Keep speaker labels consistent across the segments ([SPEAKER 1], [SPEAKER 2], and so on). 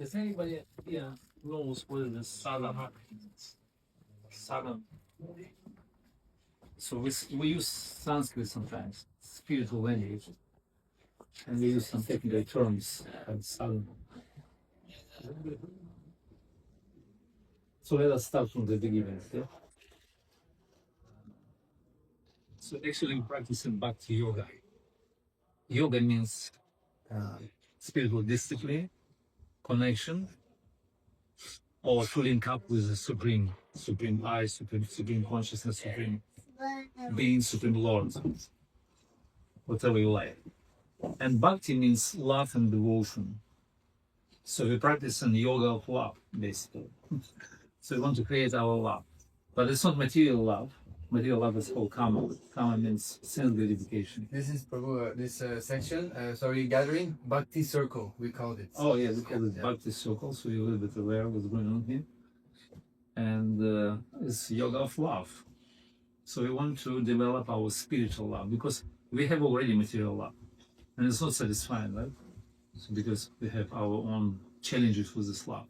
[SPEAKER 1] Does anybody knows what is sadhana means? Sadhana. So we use Sanskrit sometimes, spiritual language, and we use some technical terms like sadhana. So let us start from the beginning. Yeah? So actually, we practice in Bhakti yoga. Yoga means spiritual discipline, connection, or to link up with the supreme I, supreme consciousness, supreme being, supreme Lord, whatever you like. And bhakti means love and devotion. So we practice in yoga of love, basically. So we want to create our love. But it's not material love. Material love is called karma. Karma means sense gratification.
[SPEAKER 2] This is Prabhu, this section, gathering, Bhakti Circle, we called it.
[SPEAKER 1] Oh yeah, we call it Bhakti Circle, so you're a little bit aware of what's going on here. And it's yoga of love. So we want to develop our spiritual love because we have already material love. And it's not satisfying, right? So because we have our own challenges with this love,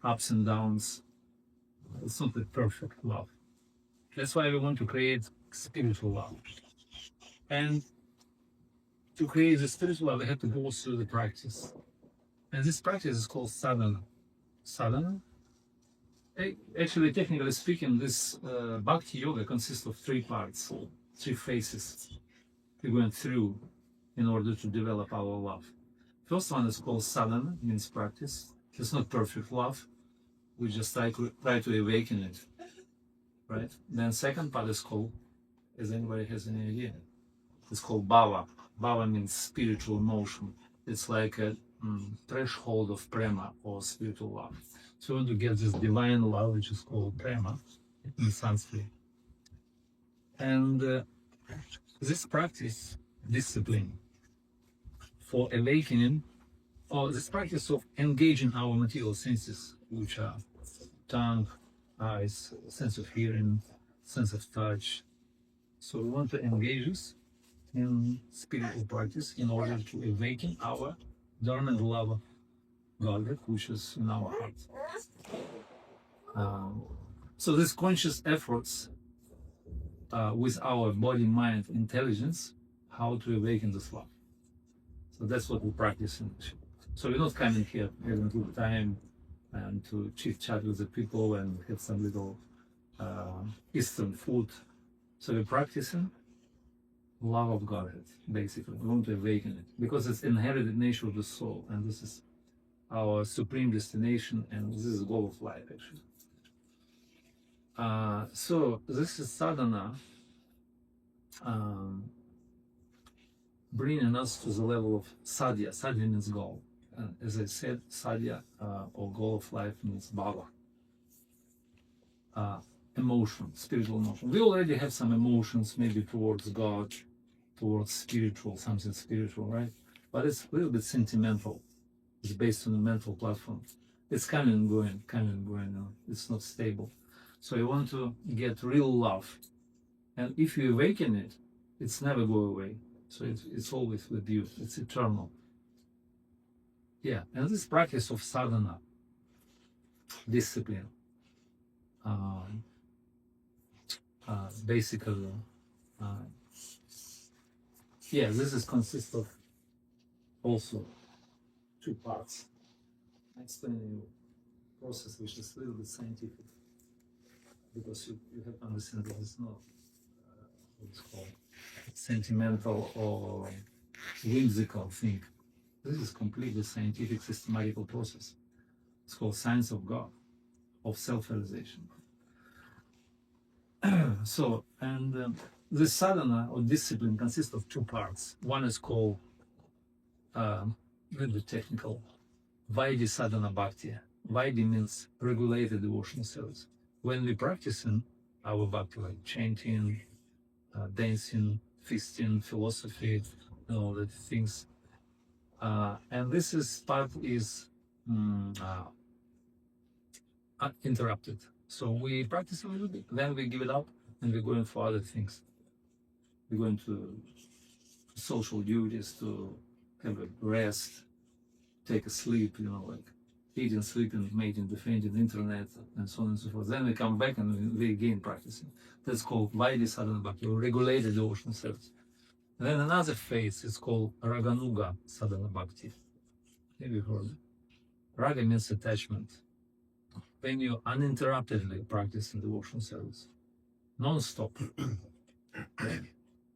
[SPEAKER 1] ups and downs. It's not the perfect love. That's why we want to create spiritual love. And to create the spiritual love, we have to go through the practice. And this practice is called sadhana. Sadhana? Actually, technically speaking, this bhakti yoga consists of three parts, three phases we're going through in order to develop our love. First one is called sadhana, means practice. It's not perfect love. We just try to awaken it, right? Then second part is called, as anybody has any idea, it's called bhava. Bhava means spiritual emotion. It's like a threshold of prema or spiritual love. So we want to get this divine love, which is called prema in Sanskrit. And this practice, discipline, for awakening, or this practice of engaging our material senses, which are tongue, eyes, sense of hearing, sense of touch. So we want to engage us in spiritual practice in order to awaken our dormant love of God, which is in our heart. So these conscious efforts with our body, mind, intelligence, how to awaken this love. So that's what we practice in. So we're not coming here having a good time and to chit chat with the people and have some little Eastern food. So we're practicing love of Godhead, basically. We want to awaken it because it's inherited nature of the soul, and this is our supreme destination, and this is the goal of life, actually. So this is sadhana, bringing us to the level of sadhya. Sadhya means goal. As I said, sadhya or goal of life means bhava. Emotion, spiritual emotion. We already have some emotions, maybe towards God, towards spiritual, something spiritual, right? But it's a little bit sentimental. It's based on a mental platform. It's coming and going. It's not stable. So you want to get real love. And if you awaken it, it's never go away. So it's always with you. It's eternal. Yeah, and this practice of sadhana, discipline, basically, this is consists of also two parts. I explain you process which is a little bit scientific because you have to understand that it's not what's called sentimental or whimsical thing. This is completely scientific, systematical process. It's called science of God, of self-realization. So, and the sadhana or discipline consists of two parts. One is called, a little bit technical, Vaidhi sadhana bhakti. Vaidhi means regulated devotional service. When we practice in our bhakti, like chanting, dancing, feasting, philosophy, all the things, and this is part is interrupted. So we practice a little bit, then we give it up, and we're going for other things. We're going to social duties, to have a rest, take a sleep, like eating, sleeping, mating, defending, internet, and so on and so forth. Then we come back and we again practicing. That's called Vaidhi Sadhana Bhakti, or regulated devotional service. And then another phase is called Raganuga Sadhana Bhakti. Have you heard? Raga means attachment. When you uninterruptedly practice in devotional service, non-stop.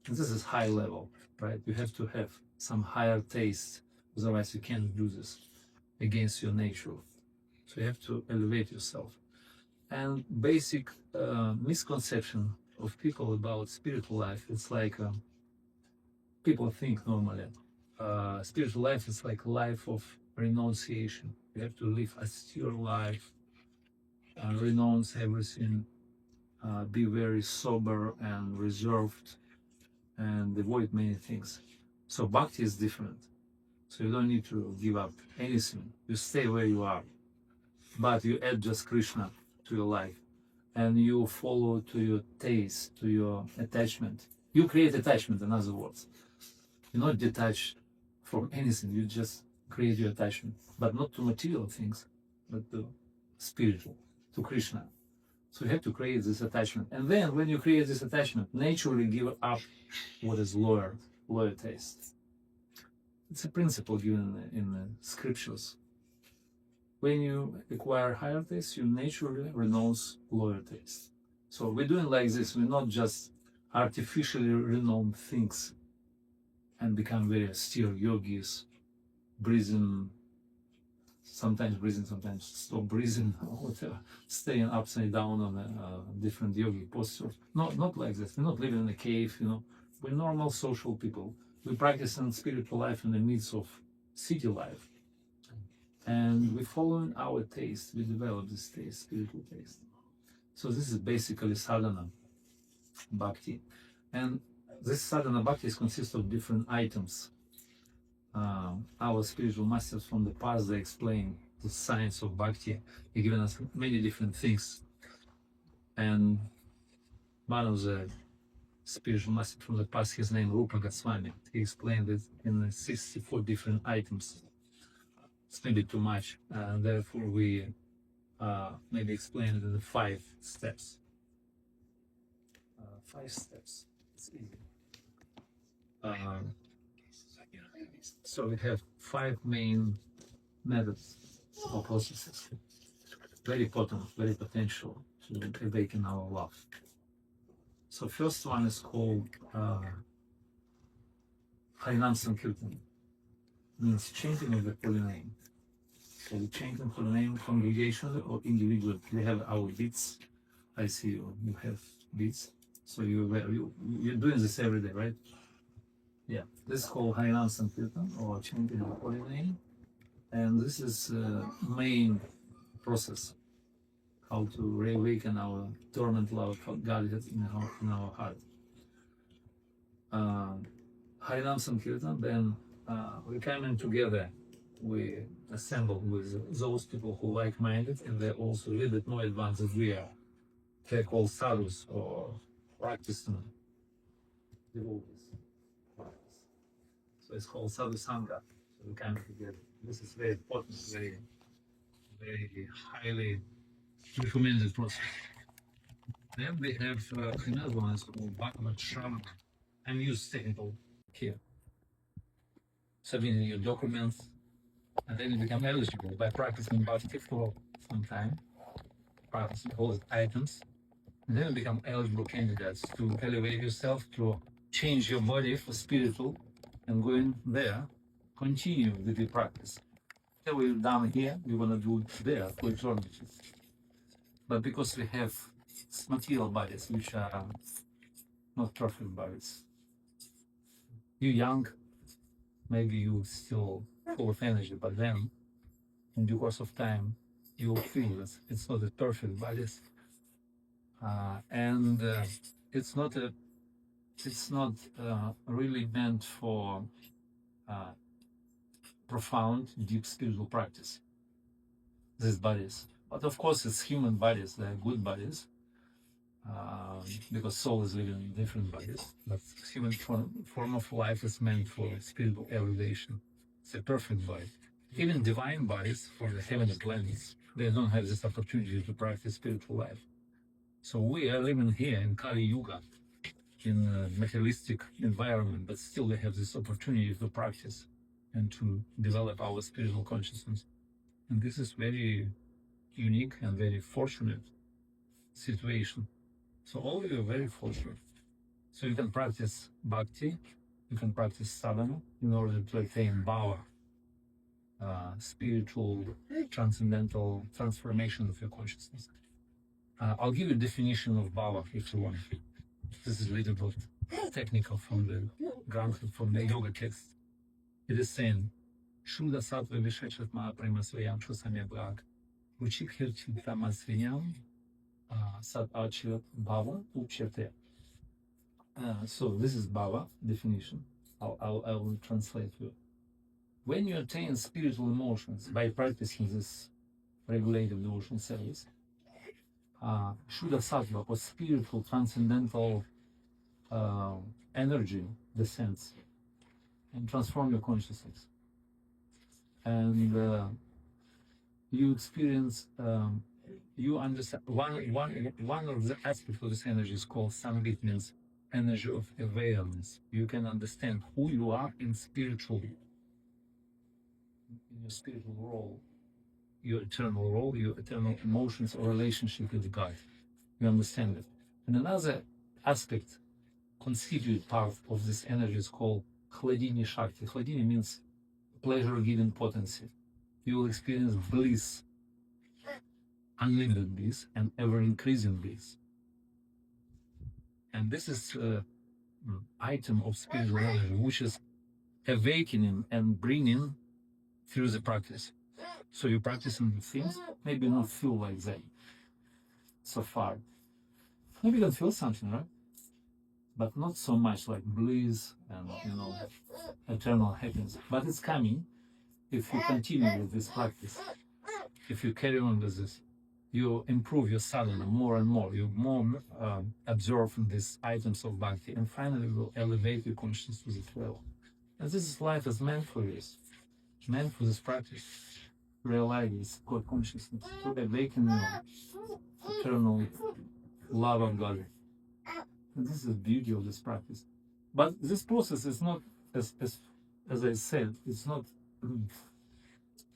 [SPEAKER 1] This is high level, right? You have to have some higher taste, otherwise you can't do this against your nature. So you have to elevate yourself. And basic misconception of people about spiritual life, it's like people think normally spiritual life is like life of renunciation. You have to live a austere life, renounce everything, be very sober and reserved, and avoid many things. So bhakti is different. So you don't need to give up anything. You stay where you are, but you add just Krishna to your life, and you follow to your taste, to your attachment. You create attachment, in other words. You're not detached from anything. You just create your attachment, but not to material things, but to spiritual, to Krishna. So you have to create this attachment. And then when you create this attachment, naturally give up what is lower taste. It's a principle given in the scriptures. When you acquire higher taste, you naturally renounce lower taste. So we're doing like this. We're not just artificially renounce things and become very austere yogis, breathing, sometimes stop breathing, or whatever, staying upside down on a different yogi posture. Not like this. We're not living in a cave, We're normal social people. We practice in spiritual life in the midst of city life. And we're following our taste. We develop this taste, spiritual taste. So this is basically sadhana bhakti. And this sadhana bhakti consists of different items. Our spiritual masters from the past, they explain the science of bhakti. They've given us many different things. And one of the spiritual masters from the past, his name Rupa Goswami, he explained it in 64 different items. It's maybe too much, and therefore we maybe explain it in the 5 steps. 5 steps. It's easy. So we have 5 main methods or processes. Very potent, very potential to awaken our love. So first one is called Harinam Sankirtan. Means chanting of the holy name. So we chanting holy name congregationally or individually. We have our beats. I see you have beats. So you're doing this every day, right? Yeah. This is called Harinam Sankirtan or chanting of holy name. And this is main process, how to reawaken our dormant love for God in our heart. Harinam Sankirtan, then we coming together, we assemble with those people who like-minded, and they're also a little bit more advanced than we are. They're called sadhus or practicing devotees. So it's called sadhu sangha. So we come together. This is very important, very, very highly recommended process. Then we have another one is called Bhagavad Shravana. I'm used technical here. Submitting your documents, and then you become eligible by practicing Bhakti for some time, practicing all the items, and then you become eligible candidates to elevate yourself, to change your body for spiritual, and going there, continue with the practice. So we've done here, we want to do it there for eternity. But because we have material bodies, which are not perfect bodies, you're young, maybe you still full of energy, but then in due course of time, you will feel that it's not a perfect bodies, and it's not really meant for profound, deep spiritual practice. These bodies, but of course, it's human bodies. They're good bodies. Because soul is living in different bodies, but human form of life is meant for spiritual elevation. It's a perfect body. Even divine bodies for the heavenly planets, they don't have this opportunity to practice spiritual life. So we are living here in Kali Yuga, in a materialistic environment, but still we have this opportunity to practice and to develop our spiritual consciousness. And this is very unique and very fortunate situation. So all of you are very fortunate. So you can practice Bhakti, you can practice Sadhana in order to attain Bhava, spiritual, transcendental transformation of your consciousness. I'll give you a definition of Bhava if you want. This is a little bit technical from the yoga text. It is saying, Shuddha sattva vishechat mahaprema svayam shusamya bhag, ruchik hirchit tamasvinyam, sat achirat bhava uchyate. So this is Bhava definition. I will translate for you. When you attain spiritual emotions by practicing this regulative devotional service, Shuddha Sattva or spiritual transcendental energy descends and transforms your consciousness. And you experience, you understand, one of the aspects of this energy is called Sangit, means energy of awareness. You can understand who you are in your spiritual role, your eternal emotions or relationship with God. You understand it. And another aspect, constituent part of this energy is called Hladini Shakti. Hladini means pleasure-giving potency. You will experience bliss, unlimited bliss, and ever-increasing bliss. And this is item of spiritual energy, which is awakening and bringing through the practice. So you're practicing things, maybe not feel like that so far. Maybe you can feel something, right? But not so much like bliss and eternal happiness. But it's coming if you continue with this practice. If you carry on with this, you improve your sadhana more and more. You more absorb these items of bhakti, and finally will elevate your consciousness to this level. And this is life is meant for this, meant for this practice. Realize this God consciousness to awaken your eternal love of God. And this is the beauty of this practice. But this process is not, as I said, it's not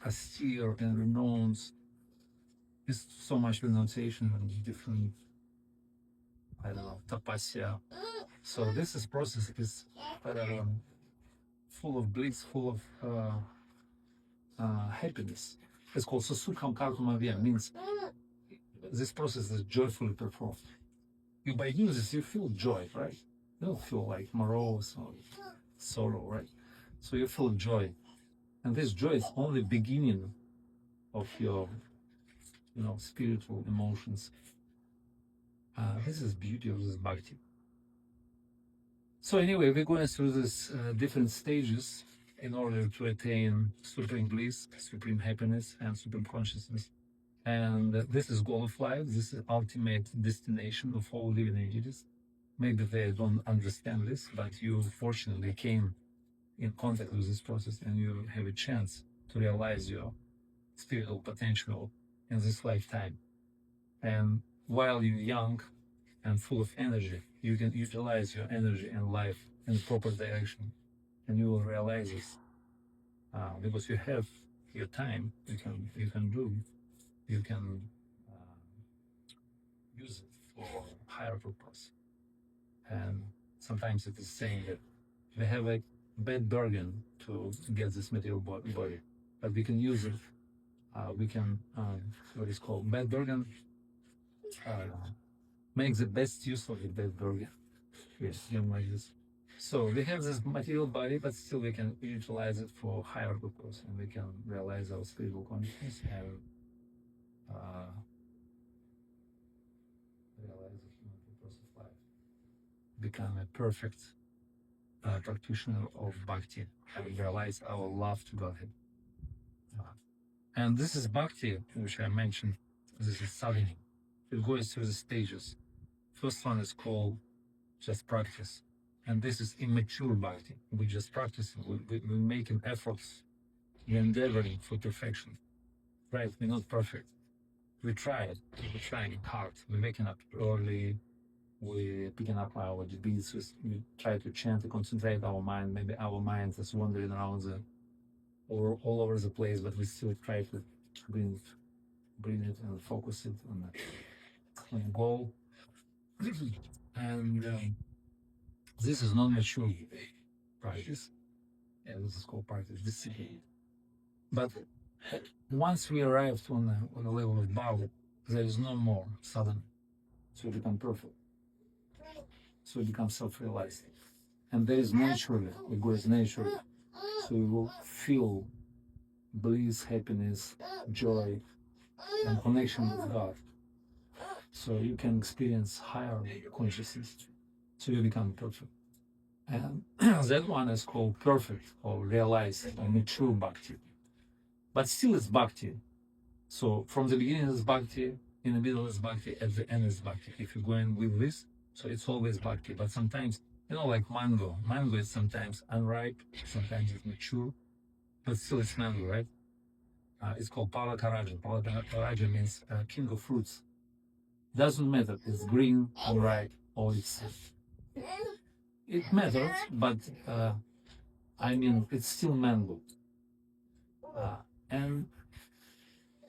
[SPEAKER 1] austere and renounced. It's so much renunciation and different, tapasya. So this process is full of bliss, full of happiness. It's called Susukham Kartumavya, means this process is joyfully performed. You by doing this, you feel joy, right? You don't feel like morose or sorrow, right? So you feel joy. And this joy is only beginning of your spiritual emotions. This is beauty of this bhakti. So anyway, we're going through these different stages in order to attain supreme bliss, supreme happiness, and supreme consciousness. And this is goal of life. This is ultimate destination of all living entities. Maybe they don't understand this, but you fortunately came in contact with this process and you have a chance to realize your spiritual potential in this lifetime. And while you're young and full of energy, you can utilize your energy and life in the proper direction, and you will realize this because you have your time. You can use it for higher purpose. And sometimes it is saying that we have a bad bargain to get this material body, but we can use it. We can what is called bad bargain. Make the best use of the bad bargain. Yes, like this. So we have this material body, but still we can utilize it for higher purpose, and we can realize our spiritual consciousness and realize the human purpose of life. Become a perfect practitioner of bhakti and realize our love to Godhead. And this is bhakti, which I mentioned. This is sadhana. It goes through the stages. First one is called just practice. And this is immature bhakti. We just practice. We're making efforts We're endeavoring for perfection. Right? We're not perfect. We try it. We're trying hard. We're waking up early. We're picking up our beats. We try to chant, to concentrate our mind. Maybe our mind is wandering around or all over the place, but we still try to bring it and focus it on a goal. And this is non-mature practice. Yeah, this is called practice, discipline. But once we arrived on the level of Bhava, there is no more sadhana. So we become perfect. So we become self-realized. And there is naturally, it goes naturally. So we will feel bliss, happiness, joy, and connection with God. So you can experience higher consciousness. So you become perfect. And that one is called perfect or realized or mature bhakti. But still it's bhakti. So from the beginning it's bhakti, in the middle it's bhakti, at the end it's bhakti. If you're going with this, so it's always bhakti. But sometimes, like mango. Mango is sometimes unripe, sometimes it's mature, but still it's mango, right? It's called Palakaraja. Palakaraja means king of fruits. Doesn't matter, it's green, unripe, or it's... It matters, but it's still mango. And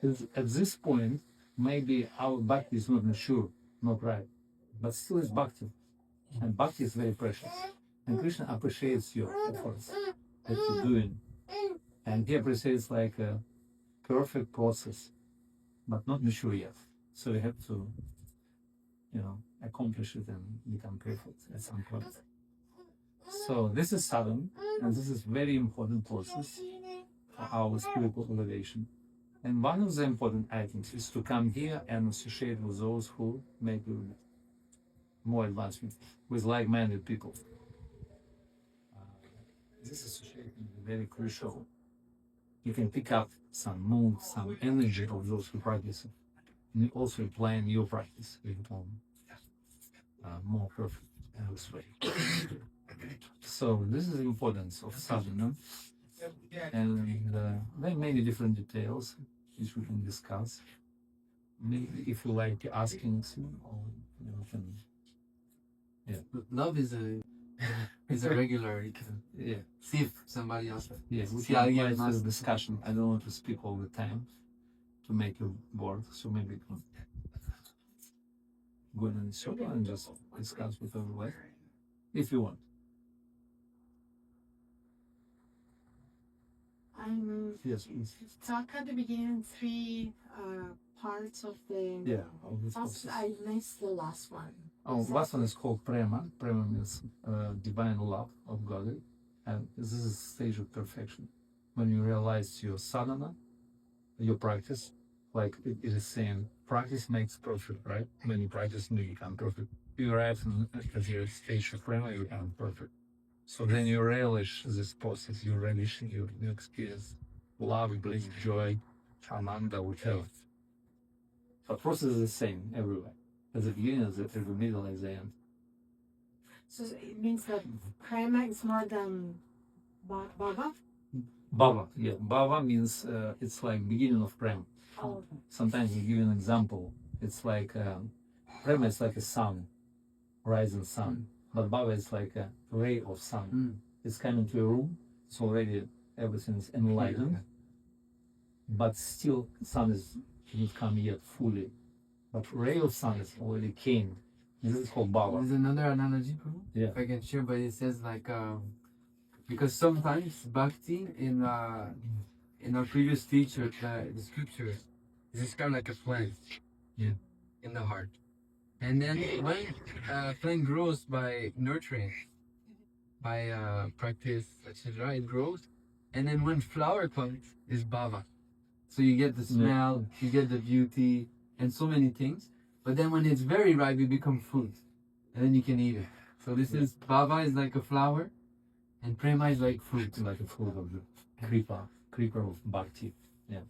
[SPEAKER 1] at this point, maybe our bhakti is not mature, not right, but still it's bhakti. And bhakti is very precious. And Krishna appreciates your efforts that you're doing. And he appreciates like a perfect process, but not mature yet. So you have to, accomplish it and become perfect at some point. So this is sadhana, and this is very important process for our spiritual elevation. And one of the important items is to come here and associate with those who make more advancement, with like-minded people. This association is very crucial. You can pick up some mood, some energy of those who practice it. And you also plan your practice with more perfect way. So this is the importance of sadhana. And there are many different details which we can discuss. Maybe if you like asking, or you can. Yeah.
[SPEAKER 2] Love is a regular. You can see if somebody else.
[SPEAKER 1] Yeah, we can have a discussion. I don't want to speak all the time to make you bored, so maybe you can go in the circle and just discuss with everyone if you want. Yes, please.
[SPEAKER 3] Talk at the beginning 3 parts of the process. I missed the last one.
[SPEAKER 1] Last one is called prema. Prema means divine love of God, and this is a stage of perfection when you realize your sadhana, your practice. Like it is saying, practice makes perfect, right? When you practice, you become perfect. You arrive at your stage of prema, you become perfect. So then you relish this process, you relish, you experience love, bliss, joy, ananda, whatever. The process is the same everywhere. At the beginning, at the middle, at the end.
[SPEAKER 3] So it means that prema is more than bhava?
[SPEAKER 1] Bhava, yeah. Bhava means it's like beginning of prema.
[SPEAKER 3] Oh, okay.
[SPEAKER 1] Sometimes we give an example. It's like prema is like a sun, rising sun. But bhava is like a ray of sun. It's coming to a room, so already everything is enlightened. But still, sun is not come yet fully. But ray of sun is already came. This is called bhava.
[SPEAKER 2] There's another analogy,
[SPEAKER 1] yeah.
[SPEAKER 2] If I can share, but it says like because sometimes bhakti in our previous teacher, the scriptures, is described like a plant, in the heart. And then when plant grows by nurturing, by practice, etc., it grows. And then when flower comes, is bhava. So you get the smell, you get the beauty, and so many things. But then when it's very ripe, it becomes fruit, and then you can eat it. So this is bhava is like a flower, and prema is like fruit,
[SPEAKER 1] like a fruit of the creeper of bhakti. Yeah.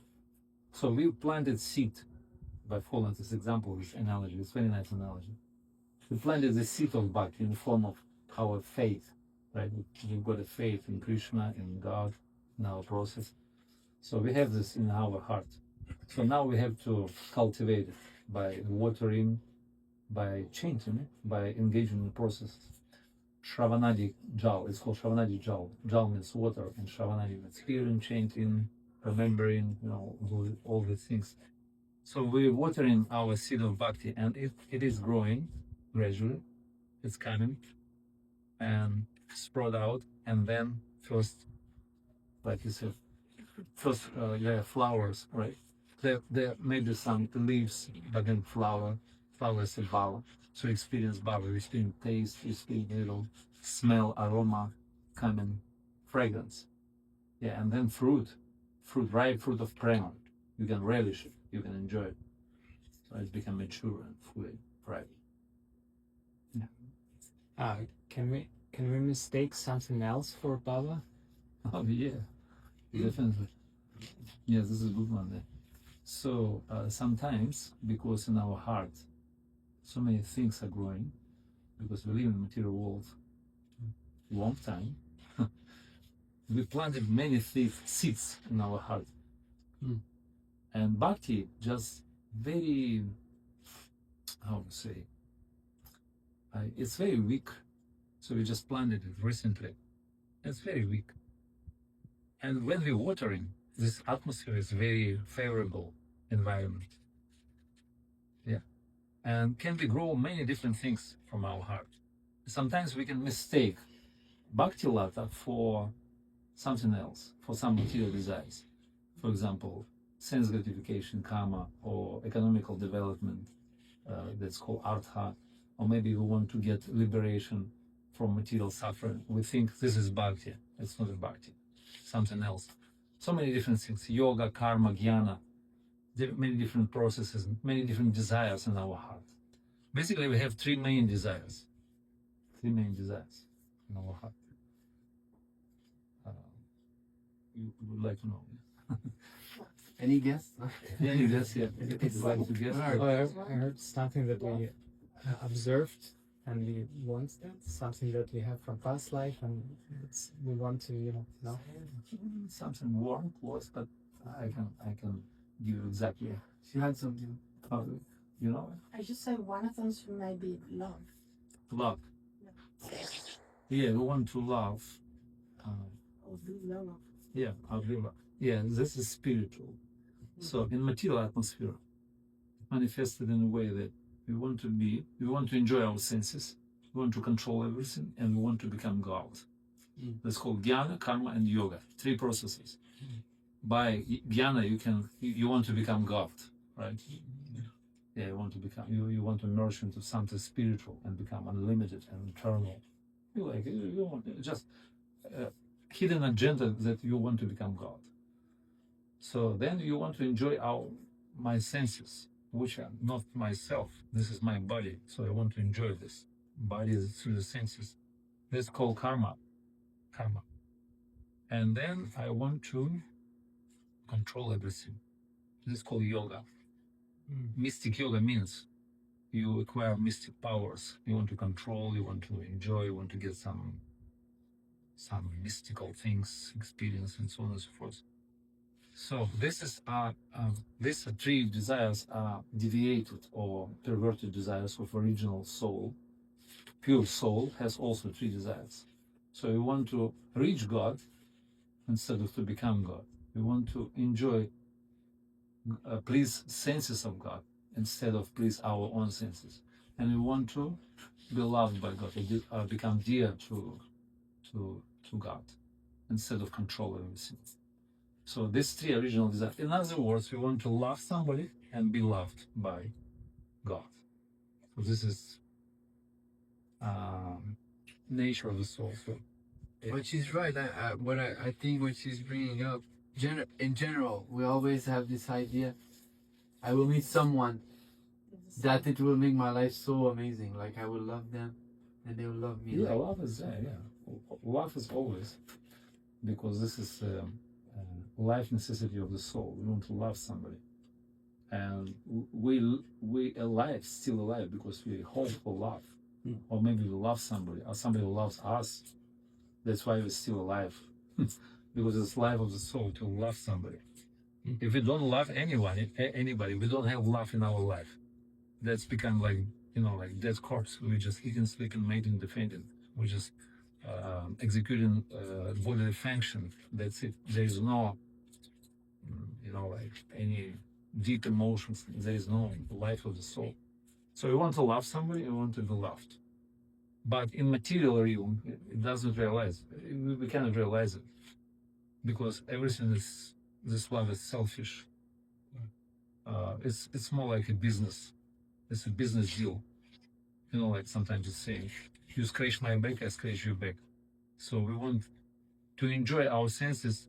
[SPEAKER 1] So we planted seed by following this example, this analogy. It's a very nice analogy. We planted the seed of bhakti in the form of our faith, right? We've got a faith in Krishna, in God, in our process. So we have this in our heart. So now we have to cultivate it by watering, by chanting it, by engaging in the process. Shravanadi Jal, it's called Shravanadi Jal. Jal means water, and Shravanadi means hearing, chanting, remembering, all these things. So we're watering our seed of bhakti, and it is growing gradually. It's coming and sprout out, and then first, like you said, flowers, right? There may be some leaves, but then flowers and bhava. So you experience bhava, you experience taste, you experience smell, aroma, coming, fragrance. Yeah, and then fruit, ripe fruit of prema. You can relish it, you can enjoy it. So it's become mature and fully ripe.
[SPEAKER 4] Yeah. Can we mistake something else for bhava?
[SPEAKER 1] Oh yeah, definitely. Yes, this is a good one there. So sometimes, because in our heart, so many things are growing, because we live in the material world long time, we planted many seeds in our heart. And bhakti just very, how to say, it's very weak. So we just planted it recently. It's very weak. And when we're watering, this atmosphere is very favorable environment. Yeah. And can we grow many different things from our heart. Sometimes we can mistake bhakti lata for something else, for some material desires. For example, sense gratification, karma, or economical development, that's called artha, or maybe we want to get liberation from material suffering. We think this is bhakti. It's not a bhakti, something else. So many different things: yoga, karma, jnana, many different processes, many different desires in our heart. Basically, we have three main desires. Three main desires in our heart. You would like to know?
[SPEAKER 2] Any guess?
[SPEAKER 1] Yeah, you guess. Yeah, you'd like to guess.
[SPEAKER 4] I heard something that we observed and we want that, something that we have from past life, and we want to, know.
[SPEAKER 1] Something warm, close, but I can give you exactly.
[SPEAKER 2] She had something.
[SPEAKER 1] You know?
[SPEAKER 3] I just said one of those might be love.
[SPEAKER 1] Love. Yeah, we want to love.
[SPEAKER 3] Love.
[SPEAKER 1] Yeah, love. Yeah, this is spiritual. So in material atmosphere, manifested in a way that we want to enjoy our senses, we want to control everything, and we want to become God. That's called jnana, karma, and yoga. Three processes. By jnana, you want to become God, right? Yeah, you want to become, you want to merge into something spiritual and become unlimited and eternal. You want just hidden agenda that you want to become God. So then you want to enjoy my senses, which are not myself. This is my body, so I want to enjoy this. Body is through the senses. This is called karma. And then I want to control everything. This is called yoga. Mystic yoga means you acquire mystic powers. You want to control, you want to enjoy, you want to get some mystical things, experience, and so on and so forth. So these three desires are deviated or perverted desires of original soul. Pure soul has also three desires. So we want to reach God instead of to become God. We want to enjoy, please senses of God instead of please our own senses. And we want to be loved by God, or become dear to God instead of controlling everything. So these three original desires. In other words, we want to love somebody and be loved by God. So this is nature of the soul. So,
[SPEAKER 2] yeah. But she's right. I think what she's bringing up, in general, we always have this idea, I will meet someone that it will make my life so amazing. Like I will love them and they will love me.
[SPEAKER 1] Yeah, love is there, yeah. Love is always, because this is life necessity of the soul. We want to love somebody. And we alive, still alive, because we hope for love. Or maybe we love somebody, or somebody loves us. That's why we're still alive. because it's life of the soul to love somebody. If we don't love anyone, anybody, we don't have love in our life. That's become like, like dead corpse. We're just eating, sleeping, mating, defending. We're just executing bodily function. That's it. There is no, like any deep emotions. There is no life of the soul. So you want to love somebody, you want to be loved. But in material realm, it doesn't realize. We cannot realize it because everything is, this love is selfish. It's more like a business. It's a business deal. Like sometimes it's saying, you scratch my back, I scratch your back. So we want to enjoy our senses.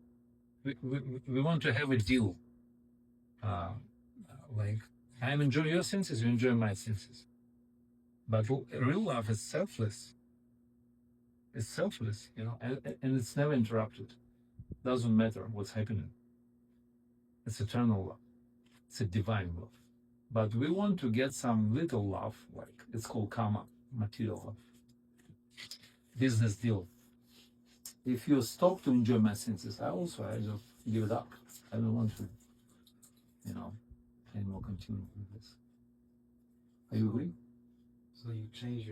[SPEAKER 1] We want to have a deal. Like I'm enjoying your senses, you enjoy my senses. But real love is selfless. It's selfless, and it's never interrupted. Doesn't matter what's happening. It's eternal love. It's a divine love. But we want to get some little love, like it's called karma, material love. Business deal. If you stop to enjoy my senses, I just give it up. I don't want to, anymore continue with this. Are you agree?
[SPEAKER 5] So you change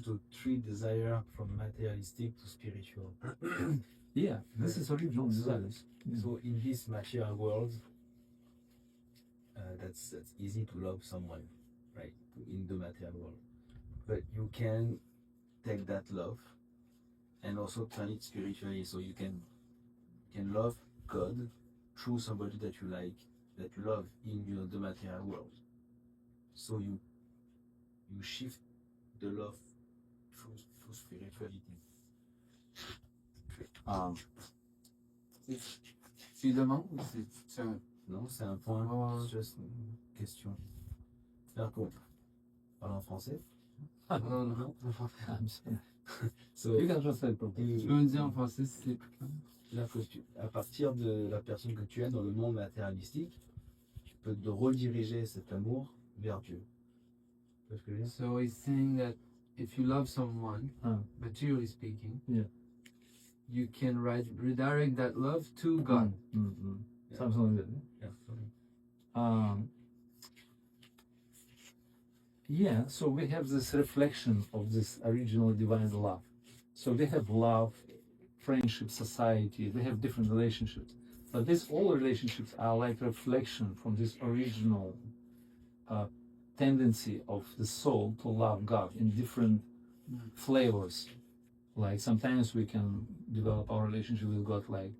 [SPEAKER 5] the three desire from materialistic to spiritual.
[SPEAKER 1] Yeah, this is original desires.
[SPEAKER 5] So in this material world, that's easy to love someone, right? In the material world, but you can take that love and also turn it spiritually. So you can love God through somebody that you like, that you love in the material world. So you shift the love through spirituality.
[SPEAKER 2] Tu demandes ou c'est un...
[SPEAKER 5] Non, c'est un point, c'est juste une question. Faire quoi? Parle en français?
[SPEAKER 2] Non.
[SPEAKER 5] So,
[SPEAKER 1] You can translate properly.
[SPEAKER 2] Tu peux me dire en français si c'est plus clair?
[SPEAKER 5] là, à partir de la personne que tu es dans le monde matérialistique, tu peux te rediriger cet amour vers Dieu. Tu vois ce que je veux dire?
[SPEAKER 2] So he's saying that if you love someone, materially speaking, you can redirect that love to God.
[SPEAKER 1] Something like that. So we have this reflection of this original divine love. So we have love, friendship, society, we have different relationships. But these all relationships are like reflection from this original tendency of the soul to love God in different flavors. Like sometimes we can develop our relationship with God like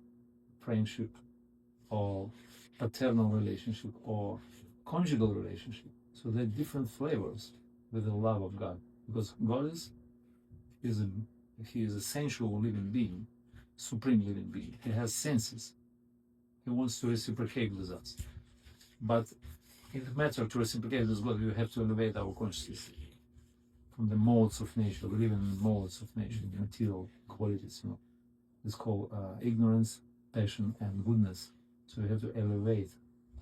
[SPEAKER 1] friendship or paternal relationship or conjugal relationship. So there are different flavors with the love of God, because God is a sensual living being, supreme living being. He has senses. He wants to reciprocate with us. But in the matter to reciprocate with God, we have to elevate our consciousness from the modes of nature, living modes of nature, material qualities. It's called ignorance, passion, and goodness. So we have to elevate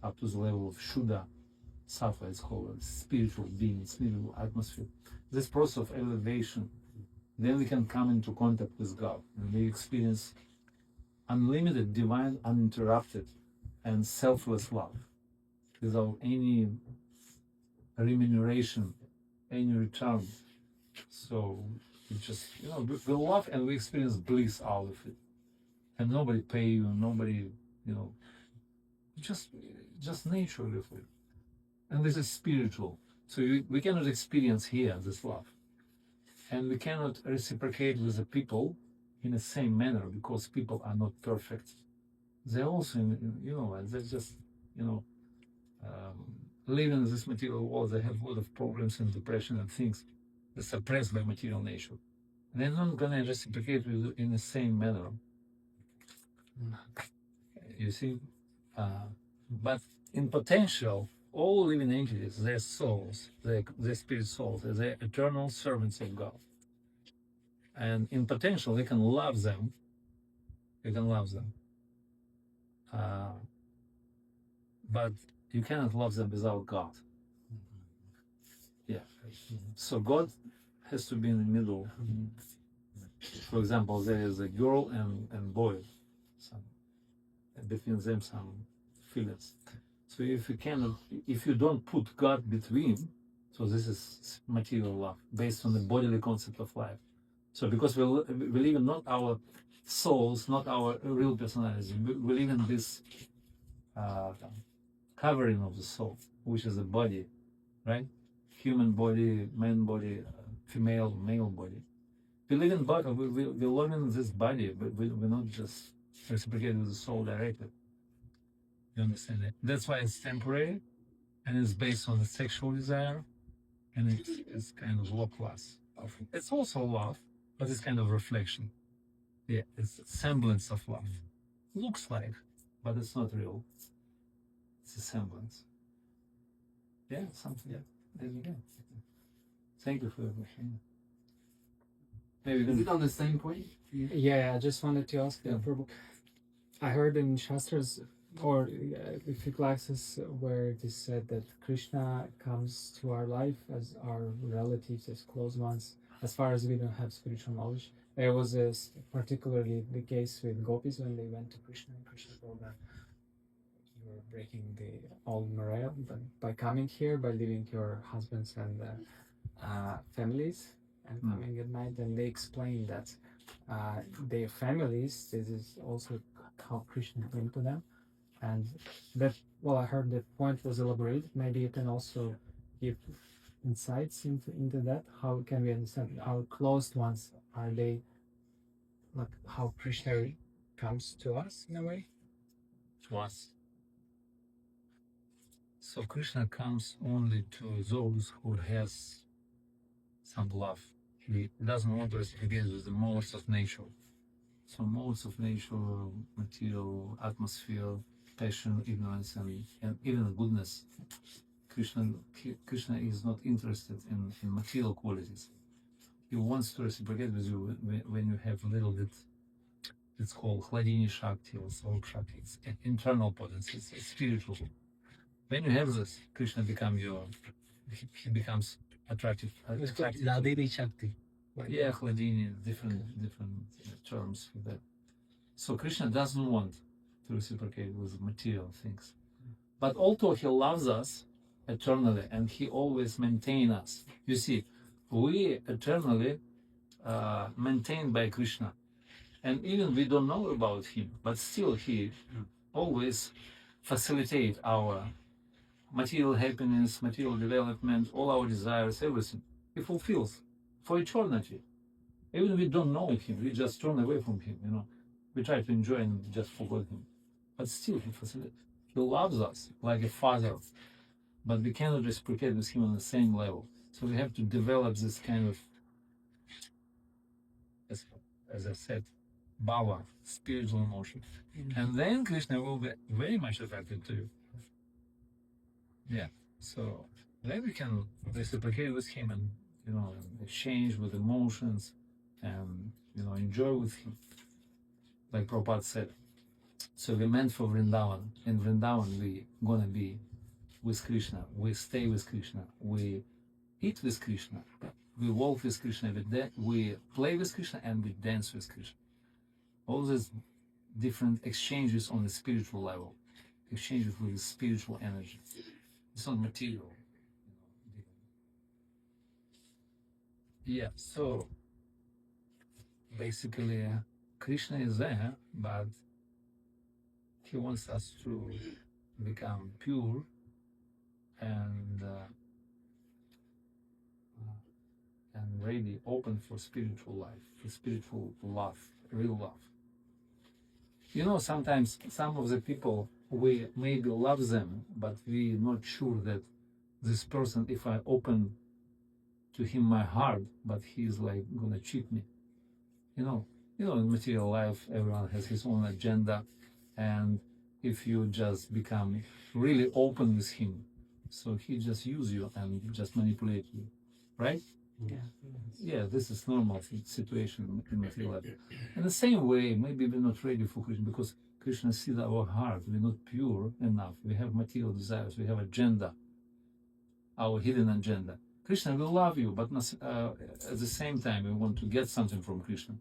[SPEAKER 1] up to the level of Shuddha, Sattva, it's called a spiritual being, spiritual atmosphere. This process of elevation, then we can come into contact with God and we experience unlimited, divine, uninterrupted, and selfless love without any remuneration, any return. So we just, we love and we experience bliss out of it. And nobody pay you, nobody, just naturally. And this is spiritual. So we cannot experience here this love. And we cannot reciprocate with the people in the same manner because people are not perfect. They're also, they're just, living in this material world. They have a lot of problems and depression and things that suppressed by material nature. They're not going to reciprocate with you in the same manner. You see? But in potential, all living entities, their souls, their spirit souls, they're eternal servants of God. And in potential, we can love them. You can love them. But you cannot love them without God. Yeah. So God has to be in the middle. For example, there is a girl and boy, some, between them some feelings. So if you don't put God between, so this is material love based on the bodily concept of life. So because we live in not our souls, not our real personality, we live in this covering of the soul, which is the body, right? Human body, man body, female, male body. We live in body. We live in this body, but we're not just reciprocating with the soul directly. You understand that? That's why it's temporary, and it's based on the sexual desire, and it's kind of low class. It's also love, but it's kind of reflection. Yeah, it's a semblance of love. Looks like, but it's not real. It's a semblance. Yeah, something. Yeah, there you go. Thank you for your question. Maybe
[SPEAKER 2] Is it on the same point?
[SPEAKER 4] Yeah, I just wanted to ask. I heard in Shastras or a few classes where it is said that Krishna comes to our life as our relatives, as close ones, as far as we don't have spiritual knowledge. There was particularly the case with gopis when they went to Krishna, and Krishna told them, you are breaking the old morale by coming here, by leaving your husbands and families and coming at night. And they explained that their families, this is also how Krishna came to them. And that, well, I heard that point was elaborated. Maybe you can also give insights into that. How can we understand our closed ones? Are they like how Krishna comes to us in a way?
[SPEAKER 1] To us. So Krishna comes only to those who has some love. He doesn't want to reciprocate with the modes of nature. So modes of nature, material, atmosphere, passion, ignorance, and even goodness. Krishna is not interested in material qualities. He wants to reciprocate with you when you have a little bit. It's called Hladini Shakti or Soul Shakti. It's an internal potency, it's spiritual. When you have this, Krishna becomes he becomes attractive.
[SPEAKER 4] Hladini Shakti.
[SPEAKER 1] Yeah, Hladini, different terms for that. So Krishna doesn't want to reciprocate with material things. But although he loves us eternally and he always maintains us, you see, we eternally maintained by Krishna. And even we don't know about him, but still he always facilitates our material happiness, material development, all our desires, everything. He fulfills for eternity. Even we don't know him, we just turn away from him, We try to enjoy and just forget him. But still he facilitates. He loves us like a father, but we cannot reciprocate with him on the same level. So we have to develop this kind of, as I said, bhava, spiritual emotion. And then Krishna will be very much attracted to you. Yeah. So then we can reciprocate with him and, exchange with emotions and, enjoy with him. Like Prabhupada said. So we meant for Vrindavan. In Vrindavan, we gonna be with Krishna. We stay with Krishna. We eat with Krishna. We walk with Krishna. We play with Krishna and we dance with Krishna. All these different exchanges on the spiritual level. Exchanges with the spiritual energy. It's not material. Yeah, so basically Krishna is there, but he wants us to become pure and ready, open for spiritual life, for spiritual love, real love. Sometimes some of the people, we maybe love them, but we're not sure that this person, if I open to him my heart, but he's like gonna cheat me. In material life, everyone has his own agenda, and if you just become really open with him, so he just use you and just manipulate you, right? Yeah, this is normal situation in material life. In the same way, maybe we're not ready for Krishna because Krishna sees our heart. We're not pure enough. We have material desires. We have agenda, our hidden agenda. Krishna will love you, but at the same time, we want to get something from Krishna.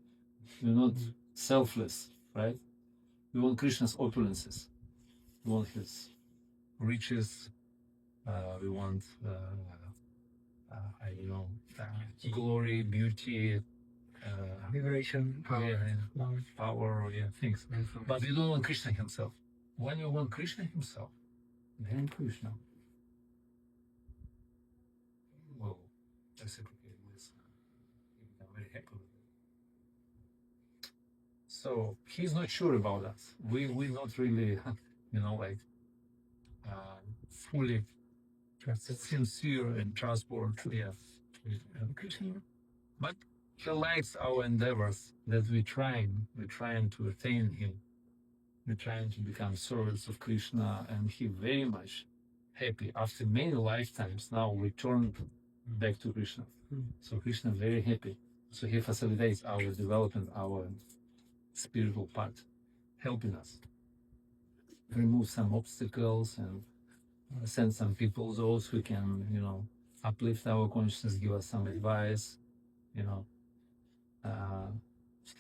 [SPEAKER 1] We're not selfless, right? We want Krishna's opulences. We want his riches. We want, I don't know, glory, beauty,
[SPEAKER 4] Liberation,
[SPEAKER 1] power, things. But we don't want Krishna himself. When you want Krishna himself, then Krishna will reciprocate this. I'm very happy with it. So he's not sure about us. We're not really, like fully sincere and trustworthy. Krishna. But he likes our endeavors that we're trying to attain him. We're trying to become servants of Krishna, and he very much happy. After many lifetimes, now returned back to Krishna. So Krishna very happy. So he facilitates our development, our spiritual part, helping us remove some obstacles and send some people, those who can, uplift our consciousness, give us some advice,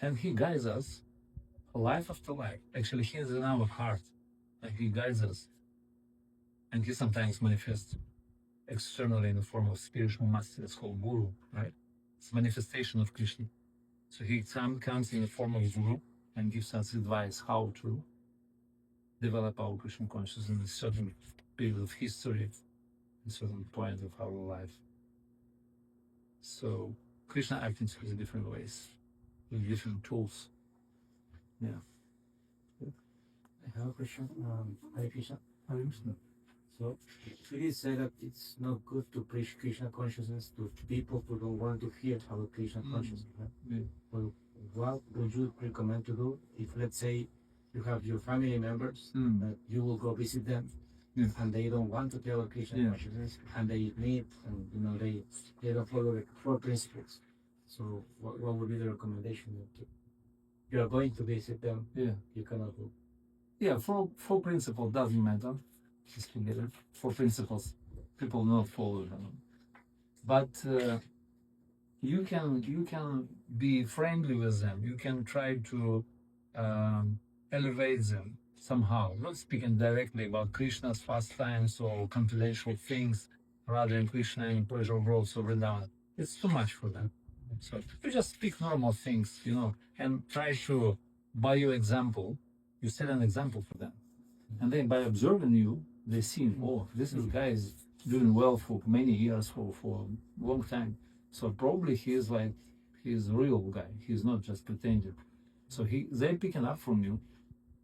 [SPEAKER 1] and he guides us life after life. Actually, he is in our heart, and he guides us. And he sometimes manifests externally in the form of spiritual master. It's called Guru, right? It's manifestation of Krishna. So he comes in the form of Guru and gives us advice how to develop our Krishna consciousness in a certain period of history, a certain point of our life. So Krishna acts in different ways, with different tools. Yeah.
[SPEAKER 5] I have a question. Hare Krishna. So it is said that it's not good to preach Krishna consciousness to people who don't want to hear about Krishna consciousness. Right?
[SPEAKER 1] Yeah.
[SPEAKER 5] Well, what would you recommend to do if, let's say, you have your family members that you will go visit them, and they don't want to tell Krishna consciousness, and they meet, and they don't follow the 4 principles. So what would be the recommendation? You are going to visit them. You cannot go.
[SPEAKER 1] Yeah, 4 principles doesn't matter. Just forget it. 4 principles, people not follow them. But you can be friendly with them. You can try to elevate them somehow. Not speaking directly about Krishna's pastimes or confidential things, rather than Krishna and pleasure worlds or Vrindavan. It's too much for them. So you just speak normal things, and try to, by your example, you set an example for them. And then by observing you, they see, oh, this guy is doing well for many years, for a long time. So probably he's a real guy. He's not just pretending. So they're picking up from you,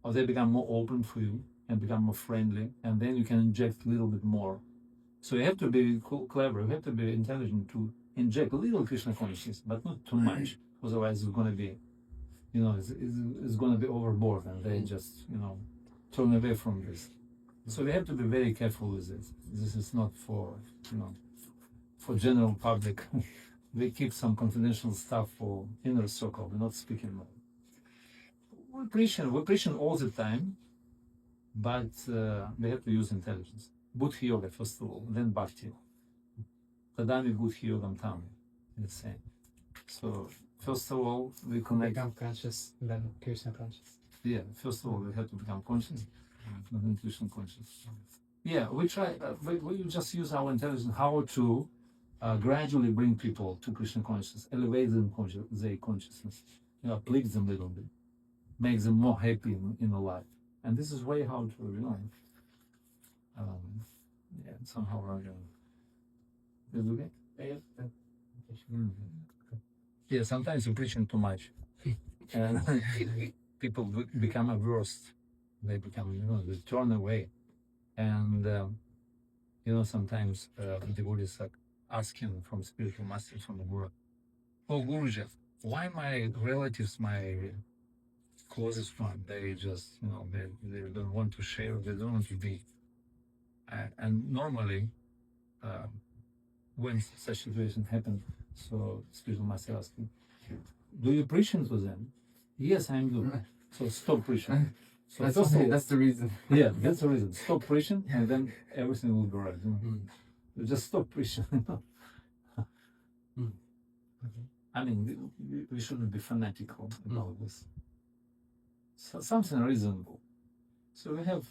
[SPEAKER 1] or they become more open for you and become more friendly, and then you can inject a little bit more. So you have to be clever, you have to be intelligent to inject a little Krishna consciousness, but not too much. Otherwise, it's going to be, it's going to be overboard, and they just, turn away from this. So we have to be very careful with this. This is not for, for general public. We keep some confidential stuff for inner circle. We're not speaking more. We're preaching all the time, but we have to use intelligence. Buddhi yoga, first of all, then bhakti. Tadami buddhi yogam tam, it's saying. So, first of all, we connect.
[SPEAKER 4] Become conscious, then Krishna conscious.
[SPEAKER 1] Yeah, first of all, we have to become conscious, not intuition conscious. Yeah, we try, we just use our intelligence how to gradually bring people to Krishna consciousness, elevate them their consciousness, uplift them a little bit, make them more happy in the life. And this is way how to, somehow. Is it okay? Yeah, sometimes you're preaching too much. And people become averse. They become, they turn away. And, sometimes the devotees are asking from spiritual masters, from the Guru, oh, Guruji, why my relatives, my closest one, they just, they don't want to share, they don't want to be. And normally, when such situation happens, so spiritual master asking, do you preaching to them? Yes, I'm doing. So stop preaching. So
[SPEAKER 2] that's the reason.
[SPEAKER 1] Yeah, that's the reason. Stop preaching, and then everything will be right. Just stop preaching. I mean, we shouldn't be fanatical about this. So something reasonable. So we have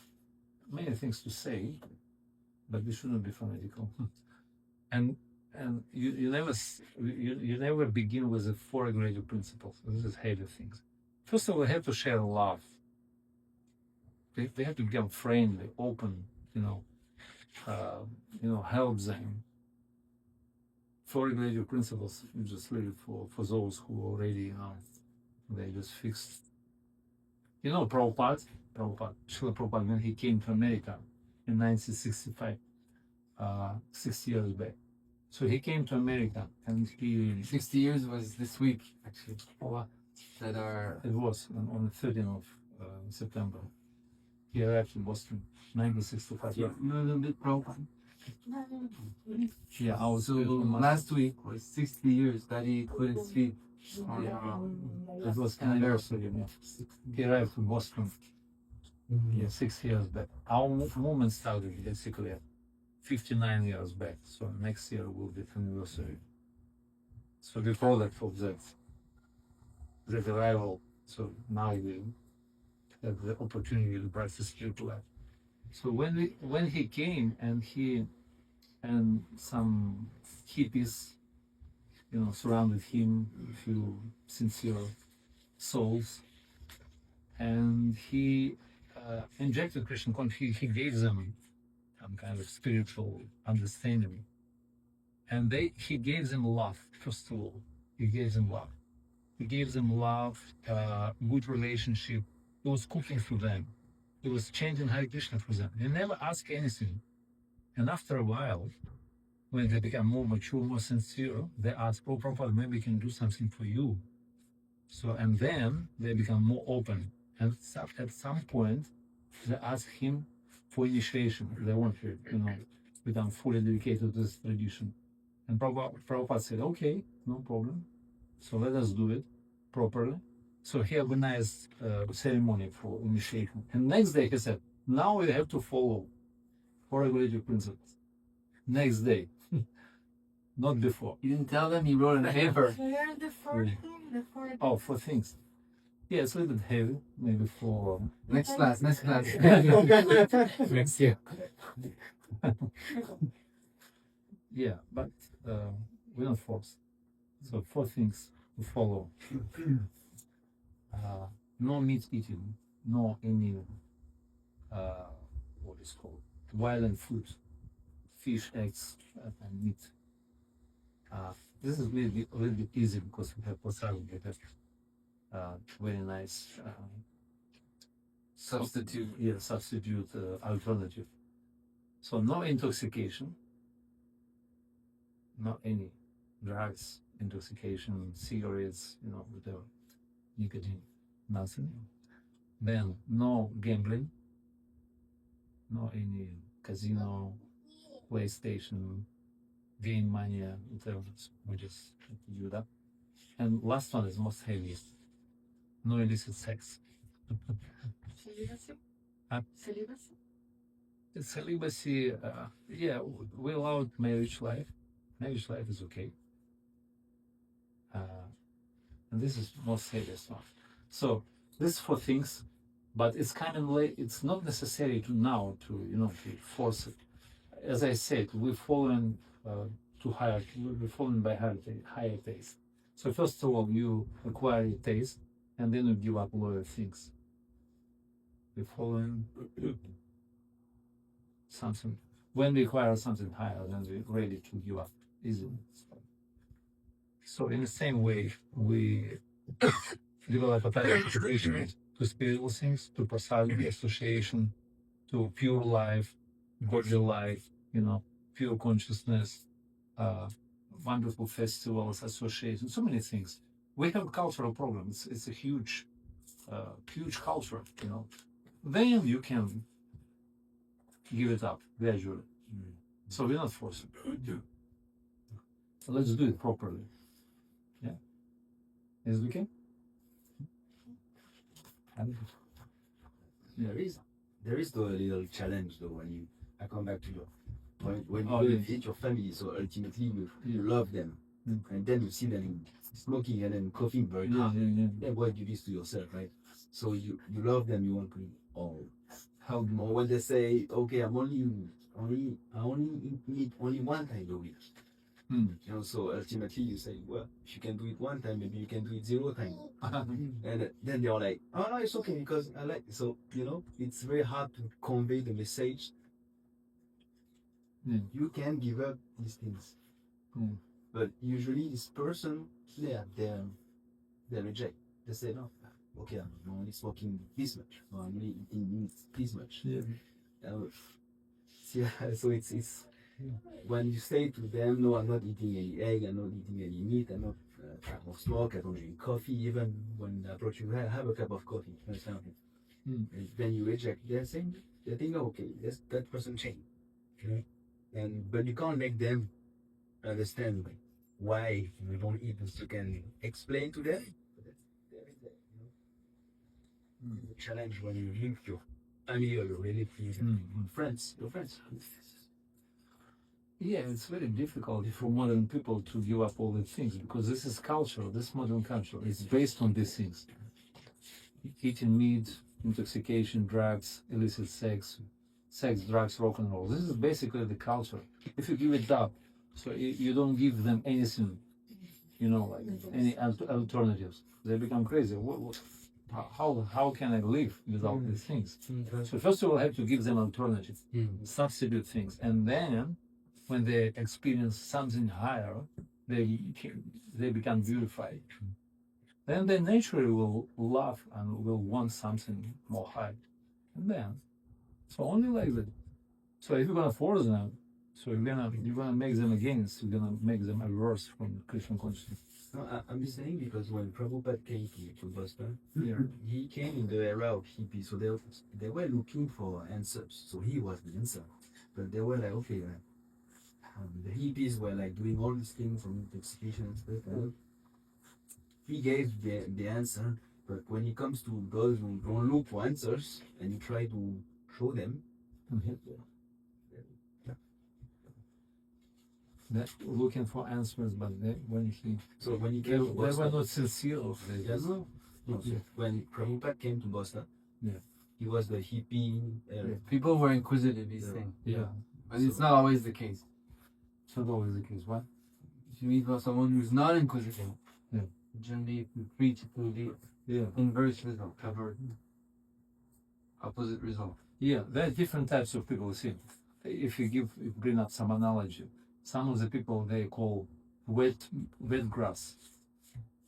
[SPEAKER 1] many things to say, but we shouldn't be fanatical. and you never begin with the four regulative principles. This is heavy things. First of all, we have to share love. They have to become friendly, open, help them. Four regulative principles, you just leave it for those who already, they just fixed. Prabhupada, Srila Prabhupada, when he came to America in 1965, 60 years back. So he came to America and he...
[SPEAKER 2] 60 years was this week, actually. That are...
[SPEAKER 1] It was on the 13th of September. He arrived in Boston, 1965.
[SPEAKER 2] You know a little bit, Prabhupada?
[SPEAKER 1] Yeah, I was...
[SPEAKER 2] So last week was 60 years that he put his feet on...
[SPEAKER 1] It was anniversary. He arrived in Boston. Yeah, 6 years back. Our movement started basically 59 years back. So next year will be anniversary. So the product of that arrival. So now we have the opportunity to practice spiritual life. So when he came and some hippies, surrounded him, a few sincere souls, and he injected Krishna consciousness. He gave them some kind of spiritual understanding, and he gave them love. First of all, he gave them love. He gave them love, good relationship. He was cooking for them. He was chanting Hare Krishna for them. He never asked anything. And after a while, when they become more mature, more sincere, they ask, "Oh, Prabhupada, maybe we can do something for you." So, and then they become more open. And at some point, they ask him for initiation. They want to, become fully dedicated to this tradition. And Prabhupada said, "Okay, no problem. So let us do it properly." So he organized a ceremony for initiation. And next day he said, "Now we have to follow four regulative principles." Next day, not before.
[SPEAKER 2] You didn't tell them, he wrote in a paper.
[SPEAKER 3] Where the fourth thing? The fourth.
[SPEAKER 1] Oh, for things. Yeah, it's a little bit heavy, maybe for...
[SPEAKER 2] Next class.
[SPEAKER 4] Next year.
[SPEAKER 1] Yeah, but we're not forced. So 4 things to follow. No meat eating, no any, what is called, violent food, fish, eggs, and meat. This is a little bit easy because we have Prasad, we have very nice
[SPEAKER 2] Substitute.
[SPEAKER 1] Yeah, substitute alternative. So no intoxication, not any drugs, intoxication, cigarettes, whatever, nicotine, nothing. Then no gambling, no any casino, PlayStation, game mania, whatever. We just have to do that. And last one is most heaviest. No illicit sex.
[SPEAKER 3] Celibacy?
[SPEAKER 1] Huh?
[SPEAKER 3] Celibacy?
[SPEAKER 1] Celibacy, yeah, we allowed marriage life. Marriage life is okay. And this is most heaviest one. So these 4 things, but it's kind of late. It's not necessary to force it. As I said, we're following we're following by higher taste. So first of all, you acquire a taste, and then you give up lower things. We're following something. When we acquire something higher, then we're ready to give up easily. So in the same way, we develop a type of integration to spiritual things, to prasad association, to pure life, godly life, pure consciousness, wonderful festivals, associations, so many things. We have a cultural problem. It's a huge culture, Then you can give it up gradually. So we're not forcing. So let's do it properly. Yeah? Is it okay?
[SPEAKER 5] There is though a little challenge though I come back to your point when
[SPEAKER 1] Oh,
[SPEAKER 5] you
[SPEAKER 1] yes.
[SPEAKER 5] visit your family, so ultimately you love them, and then you see them smoking and then coughing very hard. Then why do this to yourself, right? So you love them, you want to help them. Or when they say, okay, I only eat only one time a week. You know, so ultimately you say, well, if you can do it one time, maybe you can do it 0 times. And then they're like, oh no, it's okay because I like it. So, you know, it's very hard to convey the message. You can give up these things. But usually this person, they reject. They say, no, okay, I'm only smoking this much. Or I'm only eating this much. So it's when you say to them, no, I'm not eating any egg, I'm not eating any meat, I don't smoke, I don't drink coffee, even when I approach you, have a cup of coffee, understand? And then you reject. They think, oh, okay, that person changed. But you can't make them understand why you don't eat this. You can explain to them. The challenge when you link your family or your relatives, friends, your friends.
[SPEAKER 1] Yeah, it's very difficult for modern people to give up all these things because this is culture, this modern culture. It's based on these things. Eating meat, intoxication, drugs, illicit sex, drugs, rock and roll. This is basically the culture. If you give it up, so you don't give them anything, you know, like any alternatives, they become crazy. How can I live without these things? So first of all, I have to give them alternatives, substitute things, and then when they experience something higher, they become beautified. Then they naturally will love and will want something more high. And then, so only like that. So if you're gonna force them, so you're gonna make them against, you're gonna make them averse from Christian consciousness.
[SPEAKER 5] No, I'm just saying because when Prabhupada came to Boston, he came in the era of hippies, so they were looking for answers. So he was the answer, but they were like, okay, the hippies were like doing all these things from intoxication and stuff. He gave the answer, but when it comes to those who don't look for answers and you try to show them,
[SPEAKER 1] They're looking for answers, but when he
[SPEAKER 5] came to Boston,
[SPEAKER 1] they were not sincere.
[SPEAKER 5] So when Prabhupada came to Boston, he was the hippie.
[SPEAKER 2] People were inquisitive, these things. But it's not always the case.
[SPEAKER 1] It's not always the case. What?
[SPEAKER 2] If you meet someone who's not inquisitive, generally if you preach it will be inverse result, opposite result.
[SPEAKER 1] Yeah, there are different types of people. See, if you bring up some analogy, some of the people they call wet grass.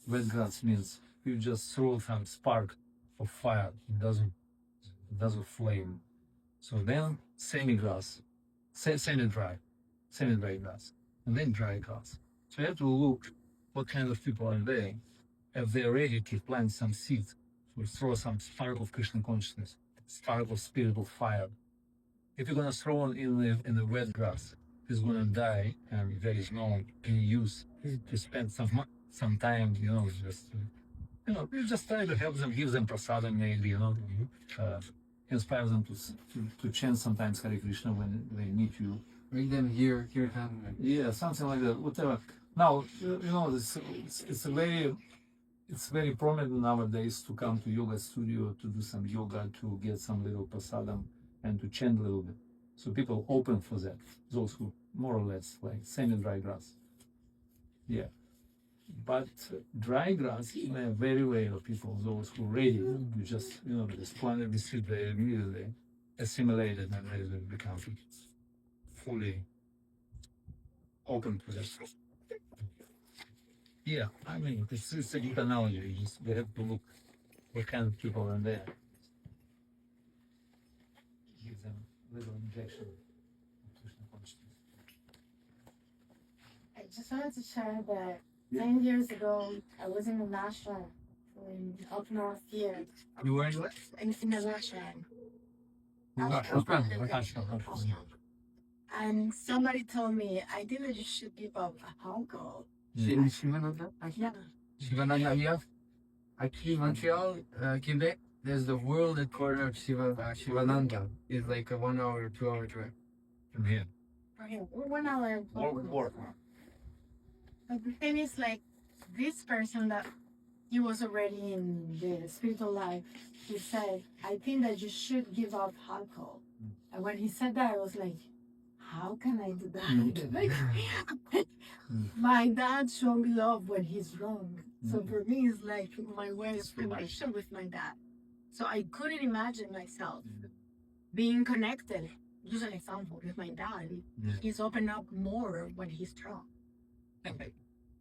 [SPEAKER 1] Wet grass means you just throw some spark of fire. It doesn't flame. So then semi-dry grass, and then dry grass. So you have to look what kind of people are there. If they're ready to plant some seeds, to throw some spark of Krishna consciousness, spark of spiritual fire. If you're gonna throw it in the wet grass, it's gonna die, and there is no any use to spend some time, you just try to help them, give them prasadam maybe, inspire them to chant sometimes Hare Krishna when they meet you.
[SPEAKER 2] Make them hear him.
[SPEAKER 1] Yeah, something like that, whatever. Now, it's very prominent nowadays to come to yoga studio to do some yoga, to get some little prasadam and to chant a little bit. So people open for that, those who more or less like semi-dry grass. Yeah. But dry grass, very rare people, those who ready, you just, just plant the seed, they immediately assimilate it and they become fully open for that. Yeah, I mean, it's a good analogy. We have to look what kind of people are there. Give them a little injection of Krishna consciousness.
[SPEAKER 3] I just wanted to share that 10 years ago, I was in the ashram up north here.
[SPEAKER 2] You were in what?
[SPEAKER 3] In the ashram. And somebody told me, I think that you should give up alcohol.
[SPEAKER 2] Shivananda?
[SPEAKER 3] Yeah.
[SPEAKER 2] Shivananda, yeah. Actually, Montreal, Quebec, there's the world headquarters of Shivananda. It's like a 1 hour, 2 hour drive
[SPEAKER 1] from here.
[SPEAKER 3] Okay, 1 hour.
[SPEAKER 1] Or
[SPEAKER 3] But the thing is, like, this person that he was already in the spiritual life, he said, I think that you should give up alcohol. And when he said that, I was like, how can I do that? Like, my dad showed me love when he's wrong. So for me, it's like my way of connection with my dad. So I couldn't imagine myself being connected. Just an example with my dad. He's opened up more when he's drunk.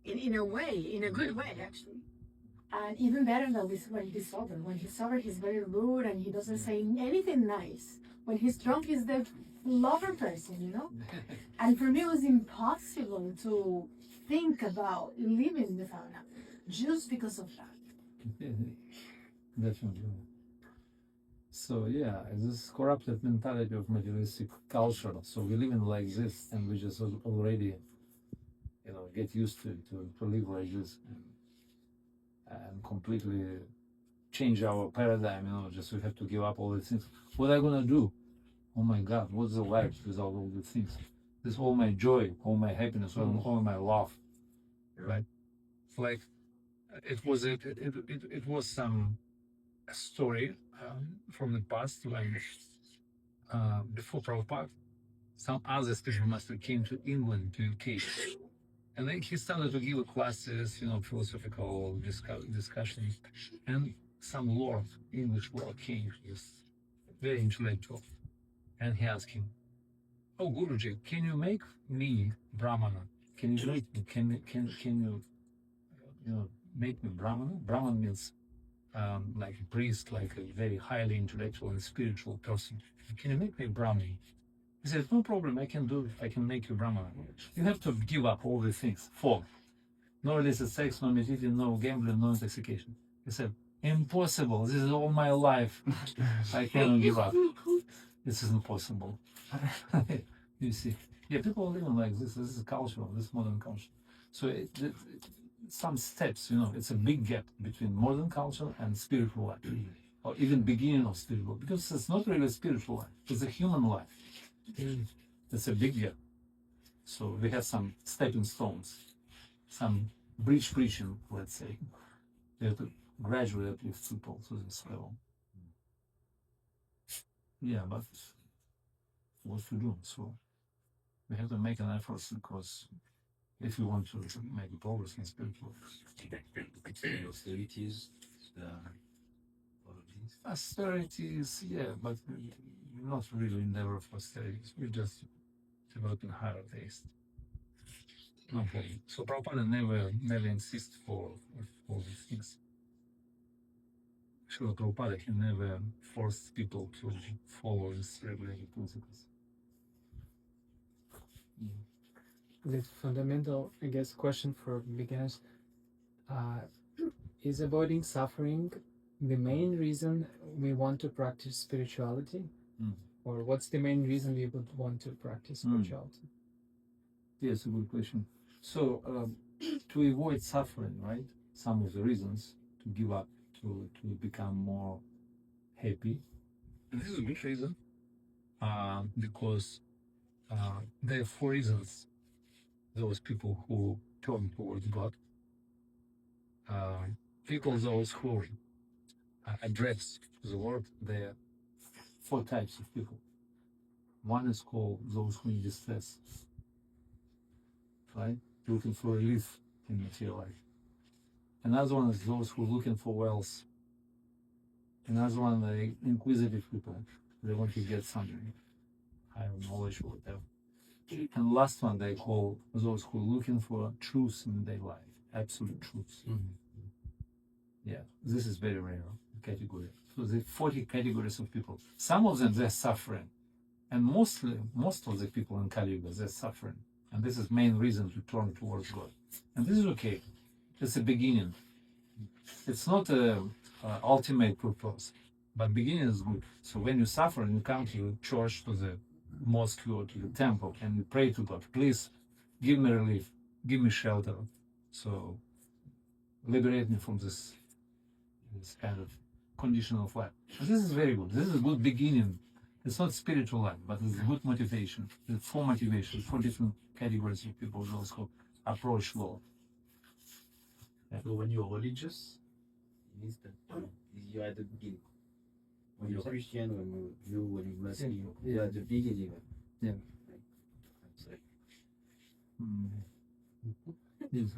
[SPEAKER 3] In a way, in a good way, actually. And even better than when he's sober. When he's sober, he's very rude and he doesn't say anything nice. When he's drunk, he's the lover person, you know? And for me, it was impossible to think about living the Sadhana just because of that.
[SPEAKER 1] Definitely. So yeah, this corrupted mentality of materialistic culture. So we live in like this, and we just already, get used to live like this, and completely change our paradigm. Just we have to give up all these things. What are I gonna do? Oh my God, what's the life without all these things? This all my joy, all my happiness, all my love, right? It's like it was some story from the past when before Prabhupada, some other spiritual master came to England, to UK, and then he started to give classes, philosophical discussions, and some lord, English lord, came. He was very intellectual, and he asked him, "Oh, Guruji, can you make me Brahmana? Can you make me? Can you, make me Brahmana? Brahman means like a priest, like a very highly intellectual and spiritual person. Can you make me Brahmin?" He said, "No problem, I can do it. I can make you Brahmana. You have to give up all these things. Four. No illicit sex, no meat eating, no gambling, no intoxication." He said, "Impossible. This is all my life. I cannot give up. This is impossible." You see. Yeah, people are living like this. This is culture, this modern culture. So some steps, it's a big gap between modern culture and spiritual life, or even beginning of spiritual, because it's not really a spiritual life, it's a human life. It's a big gap. So we have some stepping stones, some bridge preaching, let's say. We have to gradually uplift people to this level. Yeah, but what to do? So we have to make an effort, because if you want to make progress in spiritual
[SPEAKER 5] Austerities, all of these.
[SPEAKER 1] austerities, yeah, but not really endeavor for austerities. We're just developing higher taste. Okay. So Prabhupada never insists for these things. Srila Prabhupada, he never forced people to follow his regulated principles.
[SPEAKER 4] The fundamental, I guess, question for beginners is avoiding suffering the main reason we want to practice spirituality? Or what's the main reason we would want to practice spirituality?
[SPEAKER 1] Yes, a good question. So, to avoid suffering, right? Some of the reasons to give up, to become more happy. And this is a good reason, because there are four reasons those people who turn towards God, people those who address the Lord, there are four types of people. One is called those who in distress, right? Looking for relief in material life. Another one is those who are looking for wealth. Another one, the inquisitive people. They want to get something, higher knowledge or whatever. And last one, they call those who are looking for truth in their life, absolute truth. Yeah, this is very rare category. So there are 40 categories of people. Some of them, they're suffering. And most of the people in Kali Yuga, they're suffering. And this is main reason to turn towards God. And this is okay. It's a beginning. It's not an ultimate purpose, but beginning is good. So when you suffer and you come to the church, to the mosque or to the temple, and you pray to God, please give me relief, give me shelter. So liberate me from this kind of condition of life. And this is very good. This is a good beginning. It's not spiritual life, but it's good motivation. There's four motivations, four different categories of people, those who approach Lord.
[SPEAKER 5] So when you're religious, it means that you're at the beginning. When you're Christian, when you're Muslim, you're at the beginning.
[SPEAKER 1] Yeah.
[SPEAKER 5] It's like,
[SPEAKER 1] Yes.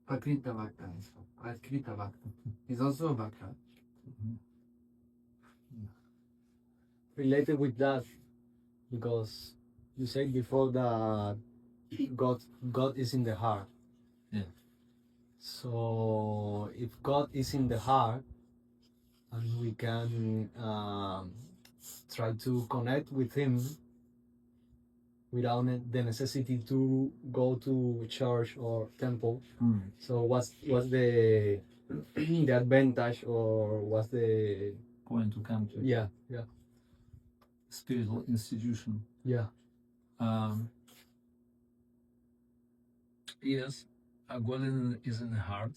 [SPEAKER 2] Pakrita Bhakta. Krita Bhakta. He's also a Bhakta.
[SPEAKER 6] Related with that, because you said before that God is in the heart.
[SPEAKER 1] Yeah.
[SPEAKER 6] So if God is in the heart, and we can try to connect with Him without the necessity to go to church or temple. So what's the the advantage, or what's the
[SPEAKER 1] Point to come to
[SPEAKER 6] yeah
[SPEAKER 1] spiritual institution.
[SPEAKER 6] yeah
[SPEAKER 1] Yes, God is in the heart,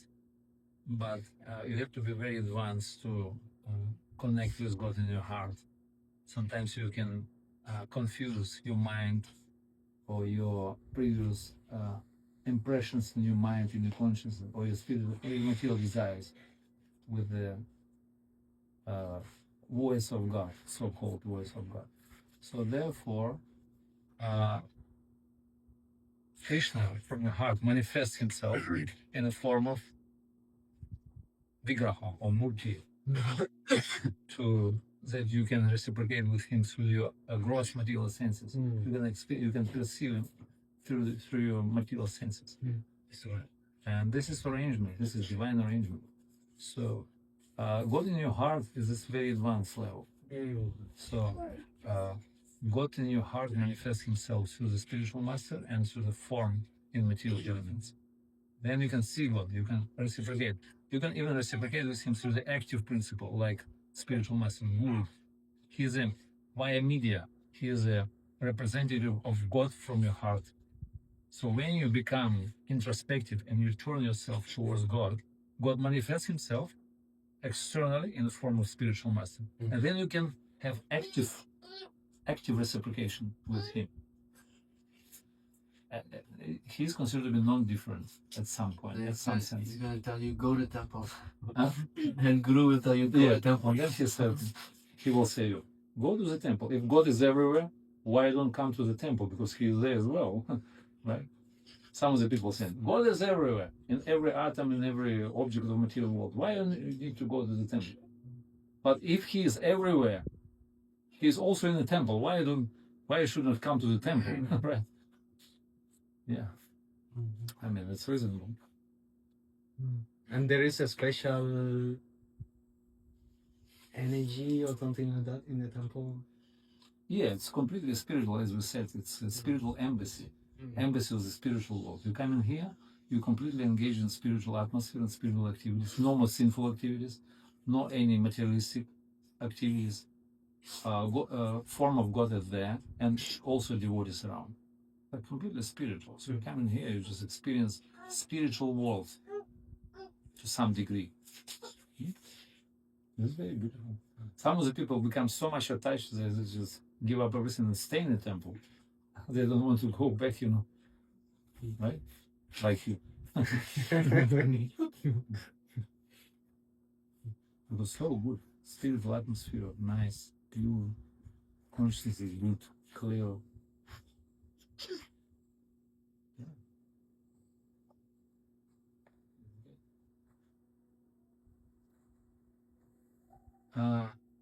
[SPEAKER 1] but you have to be very advanced to connect with God in your heart. Sometimes you can confuse your mind or your previous impressions in your mind, in your consciousness, or your spirit, or your material desires with the voice of God, so-called voice of God. So therefore, Krishna from the heart manifests himself in the form of vigraha or murti, to that you can reciprocate with him through your gross material senses. You can perceive him through your material senses. So, and this is arrangement. This is divine arrangement. So, God in your heart is this very advanced level. So, God in your heart manifests himself through the spiritual master and through the form in material elements. Then you can see God, you can reciprocate. You can even reciprocate with him through the active principle, like spiritual master Guru. He is a, via media, he is a representative of God from your heart. So when you become introspective and you turn yourself towards God, God manifests himself externally in the form of spiritual master. And then you can have active reciprocation with him. He's considered to be non-different at some point, at some sense.
[SPEAKER 2] He's gonna tell you go to temple.
[SPEAKER 1] Huh?
[SPEAKER 2] And Guru will tell you go to temple.
[SPEAKER 1] And then he said, he will say you, go to the temple. If God is everywhere, why don't come to the temple? Because he is there as well, right? Some of the people saying, God is everywhere, in every atom, in every object of the material world. Why do you need to go to the temple? But if he is everywhere, he is also in the temple. Why you should not come to the temple, right? Yeah. I mean, it's reasonable.
[SPEAKER 6] and there is a special energy or something like that in the temple.
[SPEAKER 1] Yeah, it's completely spiritual, as we said. It's a spiritual embassy. Embassy of the spiritual world. You come in here, you completely engage in spiritual atmosphere and spiritual activities. No more sinful activities, no any materialistic activities. Form of God is there, and also devotees around. But completely spiritual. So you come in here, you just experience spiritual world to some degree. It's very beautiful. Some of the people become so much attached that they just give up everything and stay in the temple. They don't want to go back, right? Like you. It was so good. Spiritual atmosphere, nice, pure. Consciousness is good, clear.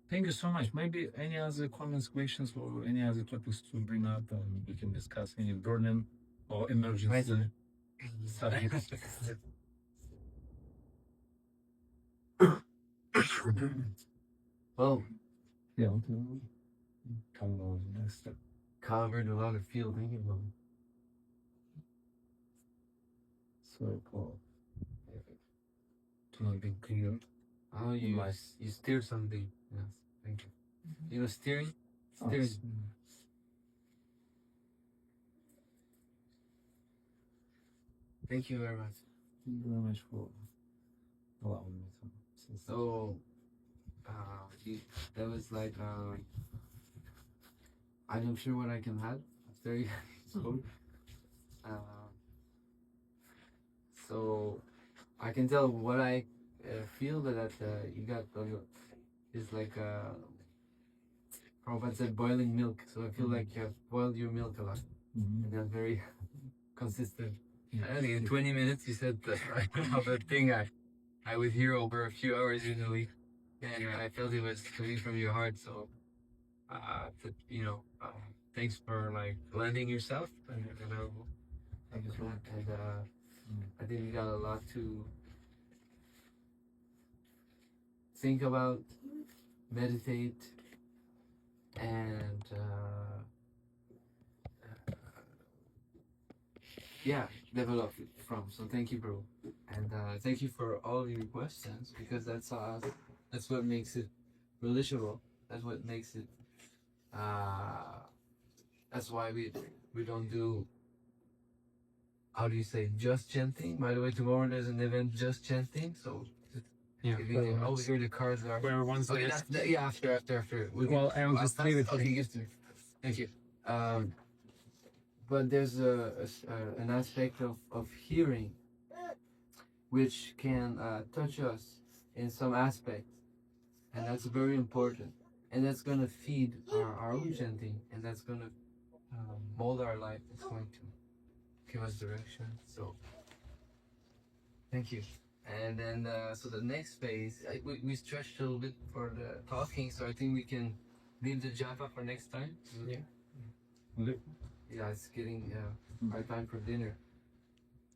[SPEAKER 1] Thank you so much. Maybe any other comments, questions, or any other topics to bring up, and we can discuss any burden or emergency. Sorry.
[SPEAKER 2] Well,
[SPEAKER 1] Yeah. Come on, next step.
[SPEAKER 2] covered a lot of field. Thank you, Mom.
[SPEAKER 1] So cool. To not be clear.
[SPEAKER 2] Oh, you steer something. Yes, thank you. You know, steering? Steering. Thank you very much.
[SPEAKER 1] Thank you very much for allowing me to say so.
[SPEAKER 2] So, that was like, I'm not sure what I can add after you spoke. So I can tell what I feel that you got is like Prabhupada said boiling milk. So I feel like you have boiled your milk a lot, and that's very consistent. I think in 20 minutes you said the thing I would hear over a few hours usually, and I felt it was coming from your heart. So, thanks for like lending yourself, and I think we got a lot to think about, meditate, and develop it from. So thank you, bro, and thank you for all your questions, because that's what makes it relatable. That's what makes it. That's why we don't do. How do you say just chanting? By the way, tomorrow there's an event just chanting. So
[SPEAKER 4] Yeah.
[SPEAKER 2] here the cards are.
[SPEAKER 4] Where one's
[SPEAKER 2] Okay, after.
[SPEAKER 4] Well, I'll just leave it.
[SPEAKER 2] Okay, give to me. Thank you. But there's an aspect of hearing which can touch us in some aspect, and that's very important. And that's gonna feed our own chanting, and that's gonna mold our life. It's going to give us direction. So, thank you. And then, so the next phase, we stretched a little bit for the talking, so I think we can leave the Java for next time.
[SPEAKER 4] Yeah.
[SPEAKER 2] Yeah, it's getting our time for dinner.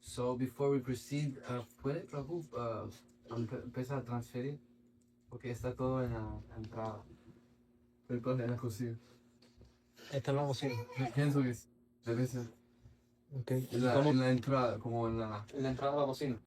[SPEAKER 2] So before we proceed, ¿puede Prabhu empezar a transferir? Porque está todo en la entrada. Pero todo en la cocina.
[SPEAKER 4] Esta es la bocina.
[SPEAKER 2] Pienso que debe ser
[SPEAKER 4] Okay.
[SPEAKER 2] en la entrada, como en la...
[SPEAKER 4] En la entrada de la bocina.